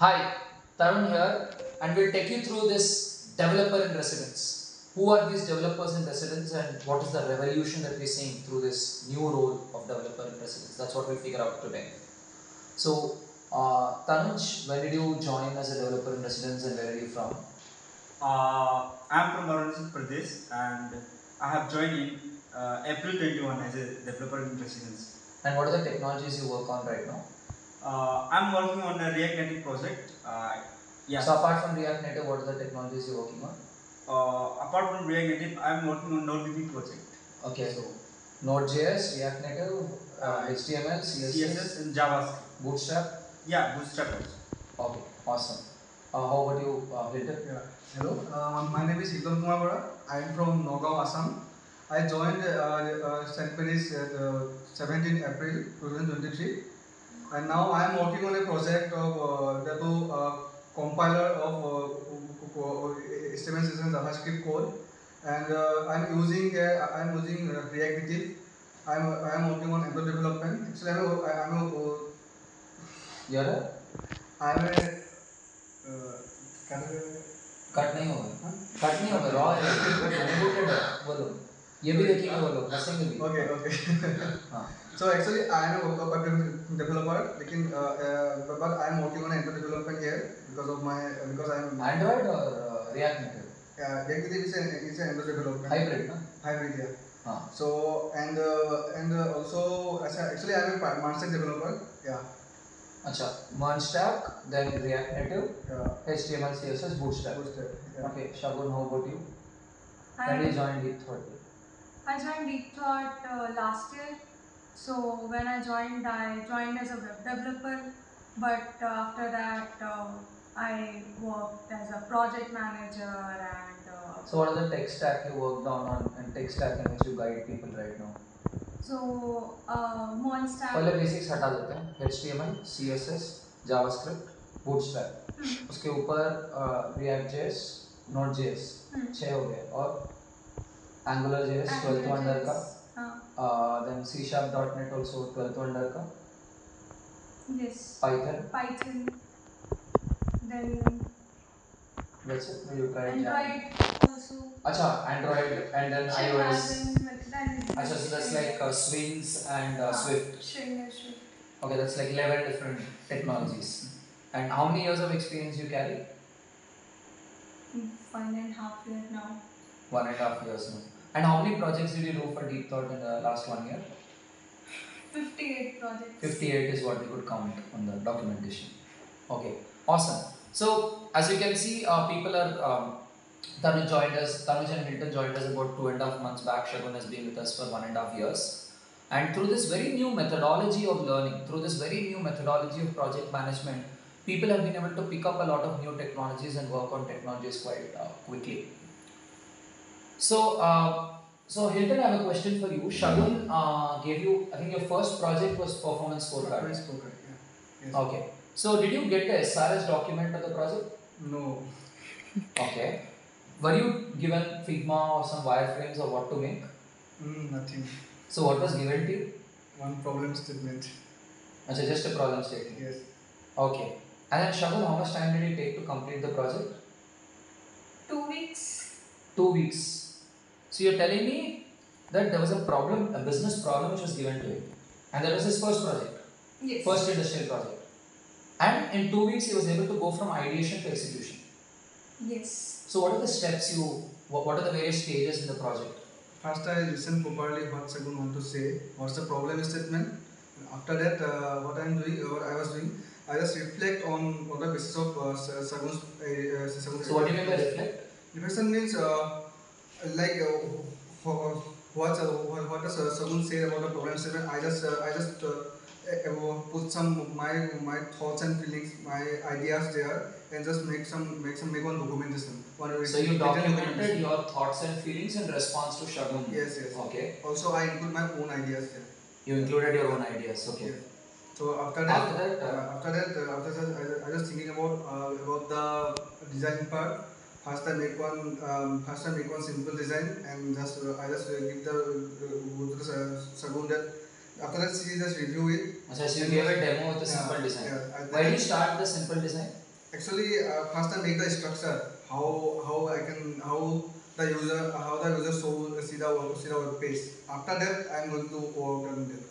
Hi, Tarun here, and we'll take you through this developer in residence. Who are these developers in residence, and what is the revolution that we're seeing through this new role of developer in residence? That's what we'll figure out today. So, Tanuj, when did you join as a developer in residence, and where are you from? I'm from Arunachal Pradesh and I have joined in April 21 as a developer in residence. And what are the technologies you work on right now? I'm working on a React Native project. Yeah. So, apart from React Native, what are the technologies you're working on? Apart from React Native, I'm working on NodeBB project. Okay, so Node.js, React Native, HTML, CSS and JavaScript. Bootstrap? Yeah, Bootstrap also. Okay, awesome. How about you, Hilton? Yeah. Hello, my name is Hilton Kumar Bora. I am from Nagaon, Assam. I joined St. Mary's at 17 April 2023, and now I am working on a project of the compiler of HTML and JavaScript code, and I'm using React Native. I'm working on Android development. Actually, You're a I'm a cut नहीं होगा cut नहीं होगा raw है unmuted है बोलो ये भी देखेंगे बोलो हंसेंगे भी Okay. हाँ So actually, I am a web developer. But I am working on Android development here because I am Android or React Native React Native is an Android development. hybrid ना Hybrid, yeah. हाँ So and also actually I am a master developer. Yeah. अच्छा merge stack then React Native Yeah. HTML CSS Bootstrap Bootstrap, yeah. okay Shagun, how about you? When did you join Deep Thought? I joined Deep Thought last year. So when I joined as a web developer, but after that I worked as a project manager and. So what are the tech stack you worked on and tech stack in which you guide people right now? So Monstack. पहले basics हटा देते हैं HTML, CSS, JavaScript, Bootstrap. उसके ऊपर React.js, Node.js 6 हो गए और AngularJS 12th under का then C#.NET also 12th under का Yes. Python then that's it you tried Android also. अच्छा Android and then iOS Then अच्छा so that's like Swings and Swift Swift. okay that's like 11 different technologies and how many years of experience you carry 1.5 years now. 1.5 years now. And how many projects did you do for Deep Thought in the last 1 year? 58 projects. 58 is what we could count on the documentation. Okay, awesome. So as you can see, people are Tanuj and Hilton joined us about 2.5 months back. Shagun has been with us for 1.5 years. And through this very new methodology of learning, through this very new methodology of project management, people have been able to pick up a lot of new technologies and work on technologies quite quickly. So Hilton, I have a question for you. Shagun gave you, I think your first project was performance scorecard. Performance scorecard, yeah. Yes. Okay. So did you get the SRS document of the project? No. Okay. Were you given Figma or some wireframes or what to make? Nothing. So what was given to you? One problem statement. Achha, just a problem statement. Yes. Okay. And then Shagun, how much time did it take to complete the project? 2 weeks. 2 weeks. So you're telling me that there was a problem, a business problem which was given to him, and that was his first project, Yes. first industrial project, and in 2 weeks he was able to go from ideation to execution. Yes. So what are the steps what are the various stages in the project? First, I listen properly what Shagun want to say. What's the problem statement? After that, what I was doing, I just reflect on what the basis of Shagun's. So what do you mean by reflect? Reflection means what does Shagun say about the problem statement? I just put some my thoughts and feelings, my ideas there, and just make one documentation. So you documented your thoughts and feelings in response to Shagun. Yes. Okay. Also, I include my own ideas there. You included your own ideas. Okay. Yes. So after that, I was thinking about the design part. First, I make one simple design, and I just give the Shagun that After that, she just review it. So you gave a demo with a simple design. Why did you start with a simple design? Actually, first I make the structure. How the user see the web page. After that, I'm going to work on it.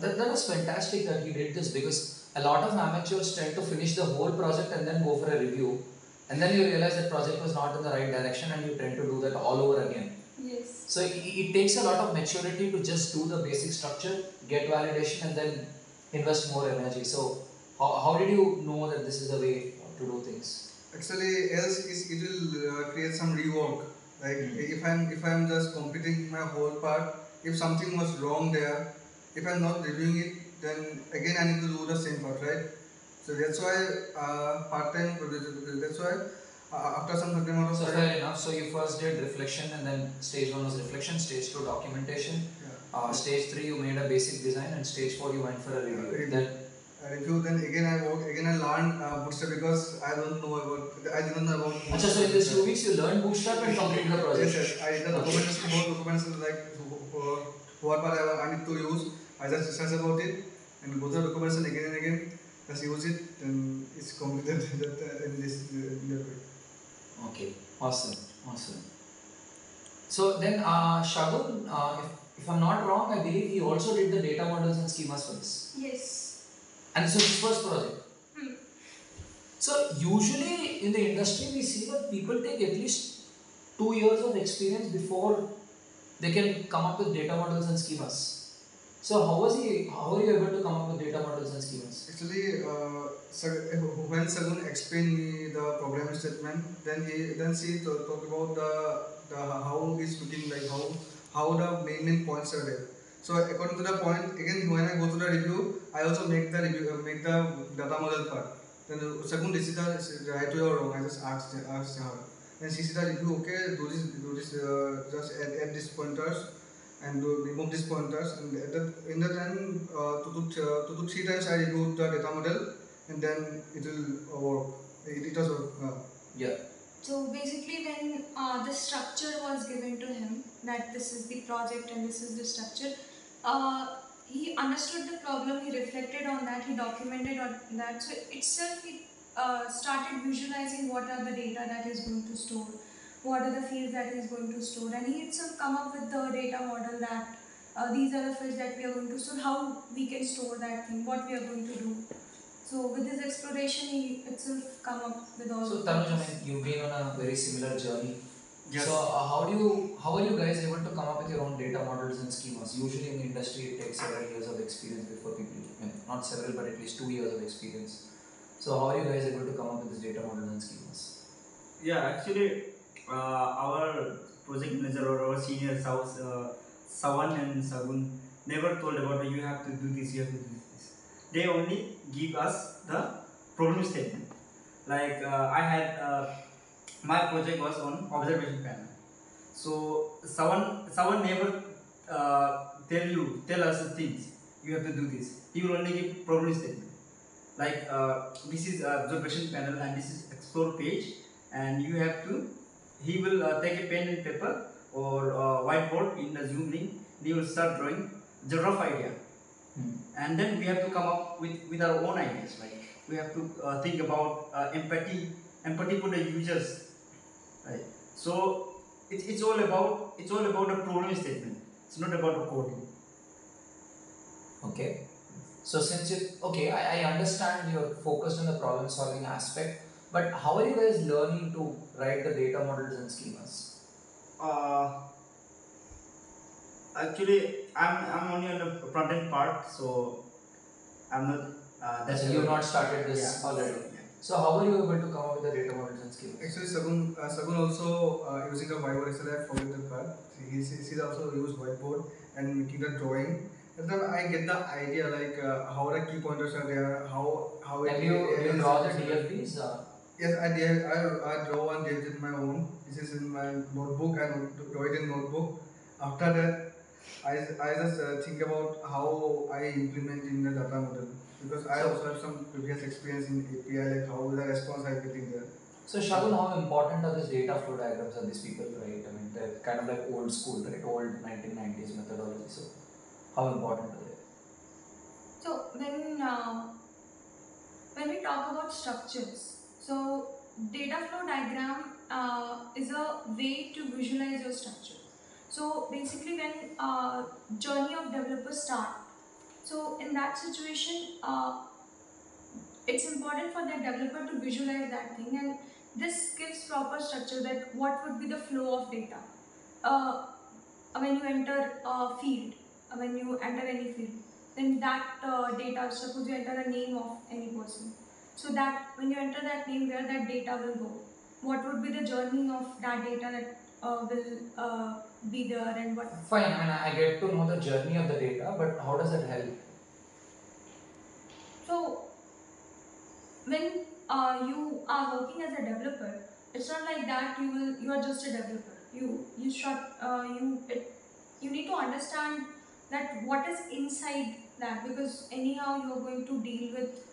That was fantastic that he did this, because a lot of amateurs tend to finish the whole project and then go for a review, and then you realize that project was not in the right direction and you tend to do that all over again. Yes. So it takes a lot of maturity to just do the basic structure, get validation, and then invest more energy. So how did you know that this is the way to do things? Actually, else it will create some rework. Like if I'm just completing my whole part, if something was wrong there, if I'm not reviewing it, then again I need to do the same part, right? So that's why part time. That's why after some certain amount of So time. fair enough. So you first did reflection, and then stage 1 was reflection, stage 2 documentation, Yeah. stage 3 you made a basic design, and stage 4 you went for a review. Review. Then Review. Then again I work. Again I learned Bootstrap because I didn't know about. Achha, so in these 2 weeks you learned Bootstrap and completed the project. Yes, I did the documentation, more documentation like what part I need to use. I just research about it and go through the documentation again and again. Just use it, and it's completed in that way. Okay, awesome, awesome. So then Shagun, if I'm not wrong, I believe he also did the data models and schemas for this. Yes. And this was his first project. So usually in the industry we see that people take at least 2 years of experience before they can come up with data models and schemas. So how are you able to come up with data models and schemas? Actually, when Sagun explained me the problem statement, then she talked about the how it's looking like, how the main points are there. So according to the point, again when I go to the review, I also make the review, make the data model part. Then Sagun, this is the right way or wrong. I just asked her. Then she said the review, okay, do this, just add these pointers and remove these pointers, and in that time 2 to 3 times I reviewed the data model, and then it will work. It does work. Yeah. So basically, when the structure was given to him, that this is the project and this is the structure, he understood the problem, he reflected on that, he documented on that. So itself, he started visualizing what are the data that is going to store, what are the fields that is going to store, and he itself come up with the data model that these are the fields that we are going to store, how we can store that thing, what we are going to do. So with his exploration, he itself come up with all. So Tanuj, I mean, you've been on a very similar journey. Yes. So how are you guys able to come up with your own data models and schemas? Usually in the industry it takes several years of experience before people, not several but at least 2 years of experience. So how are you guys able to come up with this data models and schemas? Yeah, actually, our project manager or our senior Sawan and Sagun never told about you have to do this, you have to do this. They only give us the problem statement. Like I had my project was on observation panel. So Sawan never tell us the things you have to do this. He will only give problem statement. Like this is observation panel and this is explore page, and you have to, he will take a pen and paper or whiteboard in the Zoom link, he will start drawing the rough idea, and then we have to come up with our own ideas. Like we have to think about empathy for the users, right? So it's all about a problem statement. It's not about a coding. Okay. So since I understand you're focused on the problem solving aspect, but how are you guys learning to write the data models and schemas? Actually, I'm only on the front end part, so I'm not. So you've not started this already. Yeah. So how are you able to come up with the data models and schemas? Actually, Sagun also using the whiteboard. Actually, I forget the part. He's also used whiteboard and making the drawing. And then I get the idea like how the key pointers are there, how Have you draw the DFDs? Yes, I did. I draw one did in my own. This is in my notebook. I draw it in notebook. After that, I just think about how I implement in the data model, because I also have some previous experience in API, like how the response I'm getting there. So Shagun, how important are these data flow diagrams that these people write? I mean, they're kind of like old school, right? Old 1990s methodology. So how important are they? So when we talk about structures, So data flow diagram is a way to visualize your structure. So basically when journey of developers start, so in that situation, it's important for the developer to visualize that thing, and this gives proper structure that what would be the flow of data. Uh, when you enter a field, when you enter any field, then that data, suppose you enter a name of any person. So that when you enter that name, where that data will go, what would be the journey of that data that will be there and what. Fine, I mean, I get to know the journey of the data, but how does it help? So when you are working as a developer, it's not like that you are just a developer. You need to understand that what is inside that, because anyhow you are going to deal with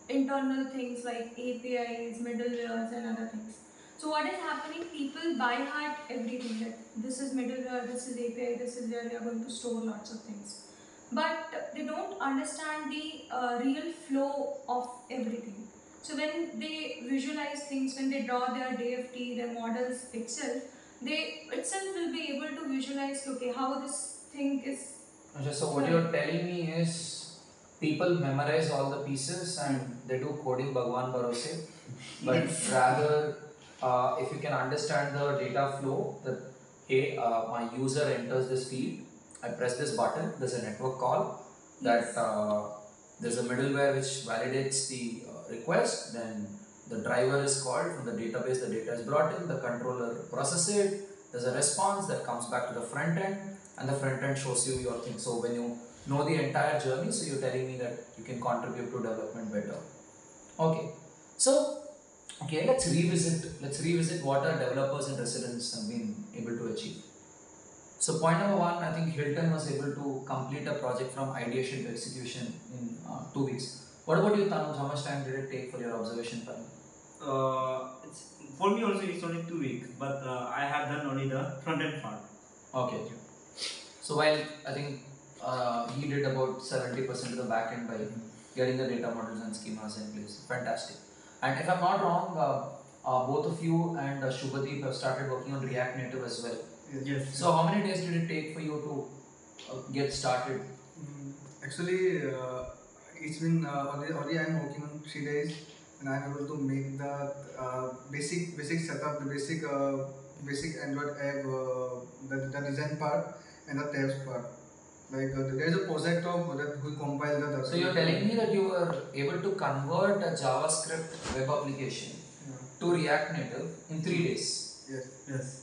internal things like APIs, middlewares, and other things. So what is happening? People by heart everything, that this is middleware, this is API, this is where we are going to store lots of things, but they don't understand the real flow of everything. So when they visualize things, when they draw their DFT, their models itself, they itself will be able to visualize, okay, how this thing is. Okay, so what you're telling me is people memorize all the pieces and they do coding Bhagwan Bharose, but rather if you can understand the data flow, that hey, my user enters this field, I press this button, there's a network call, that there's a middleware which validates the request, then the driver is called from the database, the data is brought in, the controller processes it, there's a response that comes back to the front end, and the front end shows you your thing. So when you know the entire journey, so you're telling me that you can contribute to development better. Okay, so okay, let's revisit what our developers and residents have been able to achieve. So point number one, I think Hilton was able to complete a project from ideation to execution in 2 weeks. What about you, Tanuj? How much time did it take for your observation panel? For me also it's only 2 weeks, but I have done only the front end part. Okay. So while I think he did about 70% of the back end by getting the data models and schemas in place. Fantastic. And if I'm not wrong, both of you and Shubhadeep have started working on React Native as well. Yes. So how many days did it take for you to get started? Actually, it's been already I'm working on 3 days, and I'm able to make the basic setup, the basic Android app, the design part and the tabs part. Like there is a project of that who compile the. So you're telling me that you were able to convert a JavaScript web application to React Native in 3 days. Yes. Yes.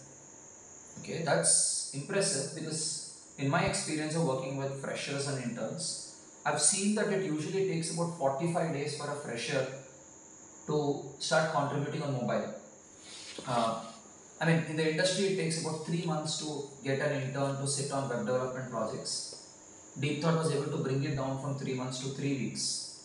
Okay, that's impressive, because in my experience of working with freshers and interns, I've seen that it usually takes about 45 days for a fresher to start contributing on mobile. I mean, in the industry, it takes about 3 months to get an intern to sit on web development projects. DeepThought was able to bring it down from 3 months to 3 weeks.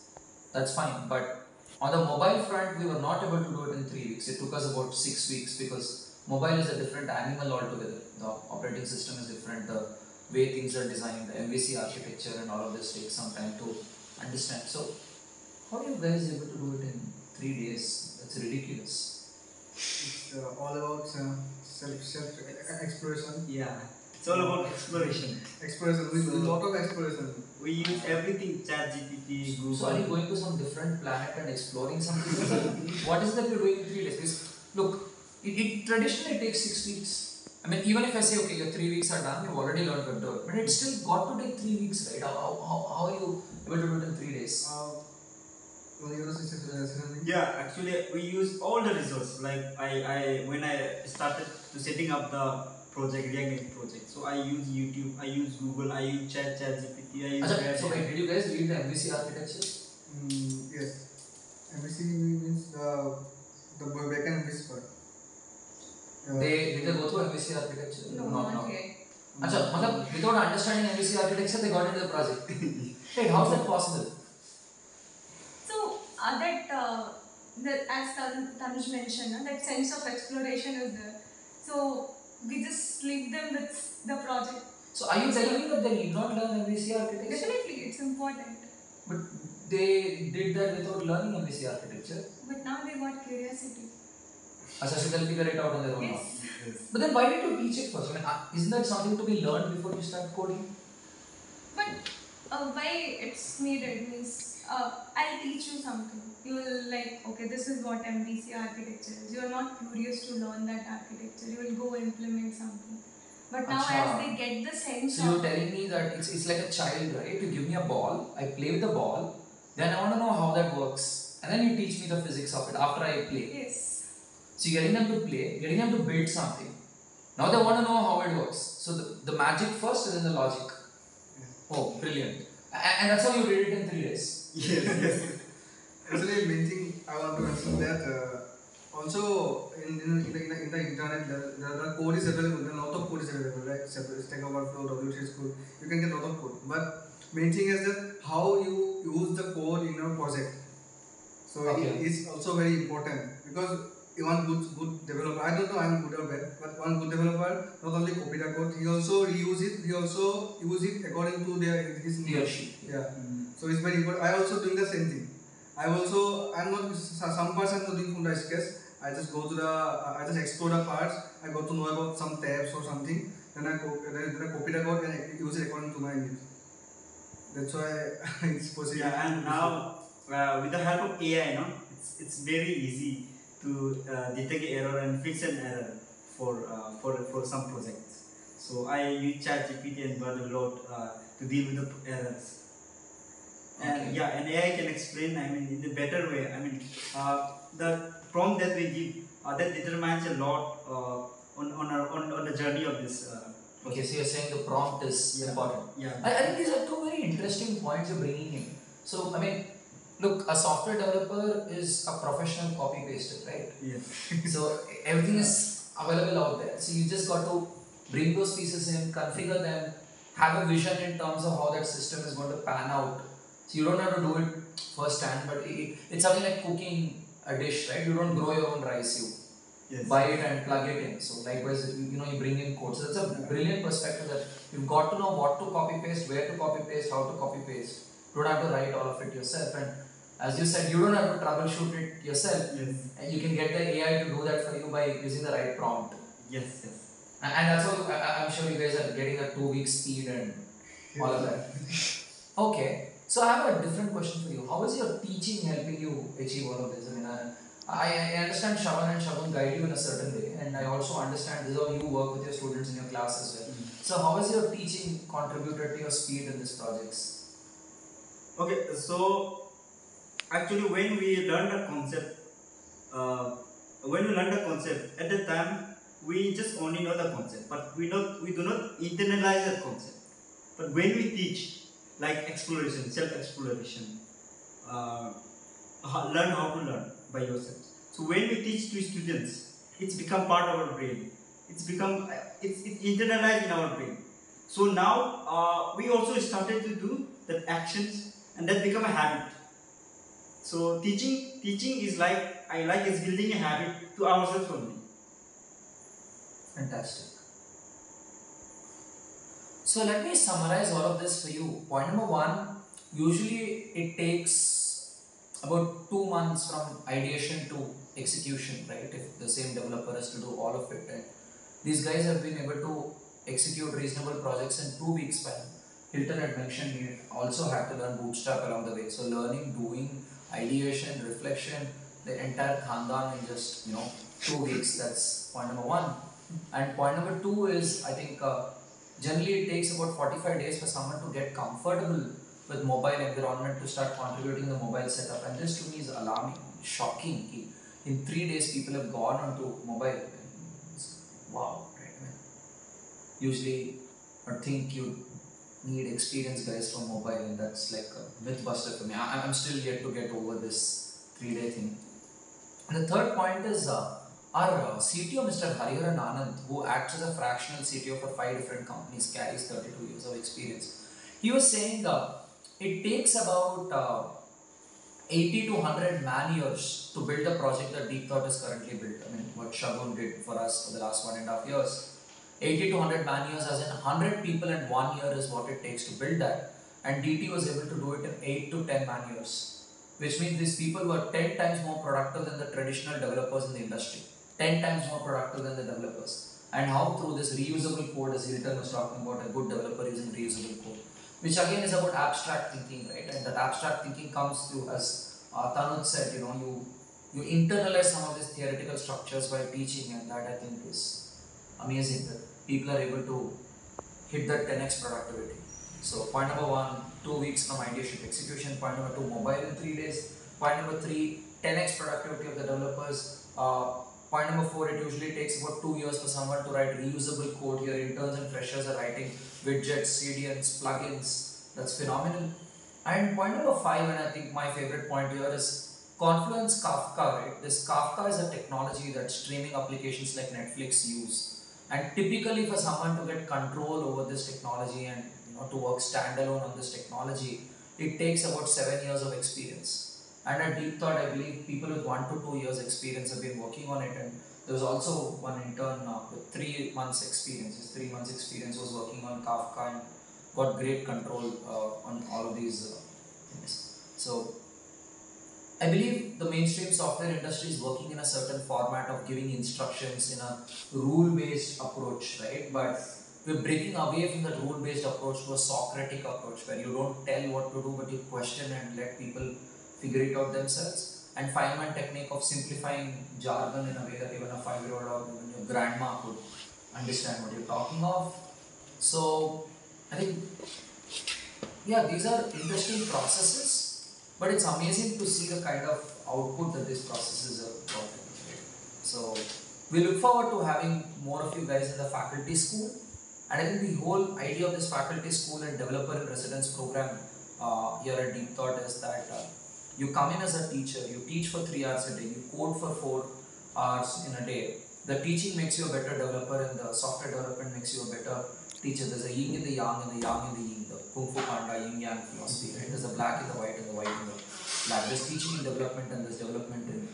That's fine, but on the mobile front, we were not able to do it in 3 weeks. It took us about 6 weeks, because mobile is a different animal altogether. The operating system is different, the way things are designed, the MVC architecture and all of this takes some time to understand. So, how are you guys able to do it in 3 days? That's ridiculous. It's all about self exploration. Yeah. It's all about exploration. Exploration with a lot of exploration. We use everything, ChatGPT, Google. So, are you going to some different planet and exploring something? What is that you're doing in 3 days? Because, look, it traditionally takes 6 weeks. I mean, even if I say, okay, your 3 weeks are done, you've already learned web development, it's still got to take 3 weeks, right? How are you able to do it in 3 days? Yeah, actually we use all the resources. Like when I started to setting up the project, React Native project, so I use YouTube, I use Google, I use ChatGPT, I use Achha, so wait, did you guys read the MVC architecture? Yes. MVC means the backend MVC part. Did they go through MVC architecture? No, not yet. Achha, matlab, without understanding MVC architecture, they got into the project. Wait, how is that possible? So as Tanuj mentioned, that sense of exploration is there. So we just leave them with the project. So are you telling me that they need not learn MVC architecture? Definitely, it's important. But they did that without learning MVC architecture. But now they got curiosity. Achha, so they'll figure it out on their own now. Yes. But then why did you teach it first? I mean, isn't that something to be learned before you start coding? But why it's needed means I'll teach you something. You will like, okay, this is what MVC architecture is. You are not curious to learn that architecture. You will go implement something. But now Acha. as they get the sense So you're of telling me that it's like a child, right? You give me a ball, I play with the ball, then I want to know how that works. And then you teach me the physics of it after I play. yes. So you're getting them to play, getting them to build something. Now they want to know how it works. So the magic first and then the logic. Oh, brilliant. And that's how you did it in 3 days. Yes. Actually, main thing I want to mention that also in the internet the code is available. A lot of code is available, like Stack Overflow, W3 School. You can get a lot of code. But main thing is that how you use the code in your project. So Okay. it is also very important because one good developer. I don't know I'm good or bad, but one good developer not only copy the code, he also reuse it. He also use it according to his He or needs. she. Yeah. So it's very important. I also doing the same thing. I'm not some parts I'm not doing from the sketch. I just go to I just explore the parts. I got to know about some tabs or something. Then I copy the code and I use it according to my needs. That's why it's possible. Yeah, and now with the help of AI, it's very easy to detect error and fix an error for some projects. So I use ChatGPT and Bird a lot to deal with the errors. And Okay. yeah, and AI can explain, in a better way. The prompt that we give that determines a lot on the journey of this. Okay, so you're saying the prompt is Yeah. important. Yeah. I think these are two very interesting points you're bringing in. So, I mean, look, a software developer is a professional copy paster, right? Yes. So, everything is available out there. So, you just got to bring those pieces in, configure them, have a vision in terms of how that system is going to pan out. So, you don't have to do it firsthand, but it's something like cooking a dish, right? You don't grow your own rice, you Yes. buy it and plug it in. So likewise, you bring in code. So that's a brilliant perspective that you've got to know what to copy paste, where to copy paste, how to copy paste. You don't have to write all of it yourself. And as you said, you don't have to troubleshoot it yourself. Yes. And you can get the AI to do that for you by using the right prompt. Yes. And that's how I'm sure you guys are getting a 2-week speed and all of that. Okay. So I have a different question for you. How is your teaching helping you achieve all of this? I understand Shravan and Shagun guide you in a certain way, and I also understand this is how you work with your students in your class as well. So how has your teaching contributed to your speed in these projects? Okay, so actually when we learn the concept, at that time we just only know the concept, but we do not internalize that concept. But when we teach, like exploration, self-exploration, learn how to learn by yourself. So when we teach to students, it's become part of our brain. It's internalized in our brain. So now we also started to do that actions, and that become a habit. So teaching is is building a habit to ourselves only. Fantastic. So let me summarize all of this for you. Point number 1, usually it takes about 2 months from ideation to execution, right? If the same developer has to do all of it. And these guys have been able to execute reasonable projects in 2 weeks' time. Hilton had mentioned he also had to learn Bootstrap along the way. So learning, doing, ideation, reflection, the entire khandan in just 2 weeks. That's point number 1. And point number 2 is, I think generally it takes about 45 days for someone to get comfortable with mobile environment to start contributing the mobile setup. And this to me is alarming, shocking. In 3 days people have gone onto mobile. Wow, right? Usually I think you need experienced guys from mobile, and that's like a myth buster for me. I'm still yet to get over this 3-day thing. And the third point is our CTO, Mr. Hariharan Anand, who acts as a fractional CTO for 5 different companies, carries 32 years of experience. He was saying it takes about 80 to 100 man years to build a project that Deep Thought is currently built. What Shagun did for us for the last 1.5 years. 80 to 100 man years, as in 100 people and 1 year is what it takes to build that. and DT was able to do it in 8 to 10 man years, which means these people were 10 times more productive than the traditional developers in the industry, 10 times more productive than the developers. And how? Through this reusable code, as Hilton was talking about, a good developer using reusable code, which again is about abstract thinking, right? And that abstract thinking comes through, as Tanuj said, you internalize some of these theoretical structures while teaching, and that I think is amazing that people are able to hit that 10x productivity. So point number one, 2 weeks from ideation to execution. Point number two, mobile in 3 days. Point number three, 10x productivity of the developers. Point number four, it usually takes about 2 years for someone to write reusable code. Here interns and freshers are writing widgets, CDNs, plugins. That's phenomenal. And point number five, and I think my favorite point here, is Confluence Kafka, right? This Kafka is a technology that streaming applications like Netflix use. And typically for someone to get control over this technology and to work standalone on this technology, it takes about 7 years of experience. And at Deep Thought, I believe people with 1 to 2 years experience have been working on it. And there was also one intern with 3 months experience. His 3 months experience was working on Kafka and got great control on all of these things. So I believe the mainstream software industry is working in a certain format of giving instructions in a rule-based approach, right? But we're breaking away from that rule-based approach to a Socratic approach, where you don't tell what to do, but you question and let people figure it out themselves. And Feynman technique of simplifying jargon in a way that even a 5-year-old or even your grandma could understand what you're talking of. So I think, yeah, these are interesting processes. But it's amazing to see the kind of output that these processes are brought in. Right? So we look forward to having more of you guys in the faculty school. And I think the whole idea of this faculty school and developer in residence program here at Deep Thought is that you come in as a teacher, you teach for 3 hours a day, you code for 4 hours in a day. The teaching makes you a better developer, and the software development makes you a better teacher. There's a yin in the yang and the yang in the yin. Kung Fu Panda, Yin Yang philosophy, right? There's a black in the white and the white in the black. There's teaching in development and there's development in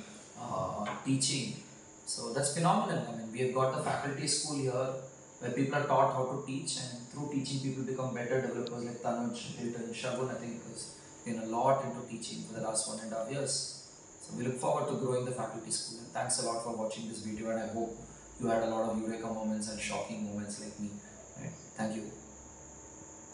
teaching. So that's phenomenal. I mean, we have got the faculty school here where people are taught how to teach, and through teaching people become better developers, like Tanuj, Hilton, Shagun, I think has been a lot into teaching for the last 1.5 years. So we look forward to growing the faculty school, and thanks a lot for watching this video, and I hope you had a lot of eureka moments and shocking moments like me. Right? Thank you.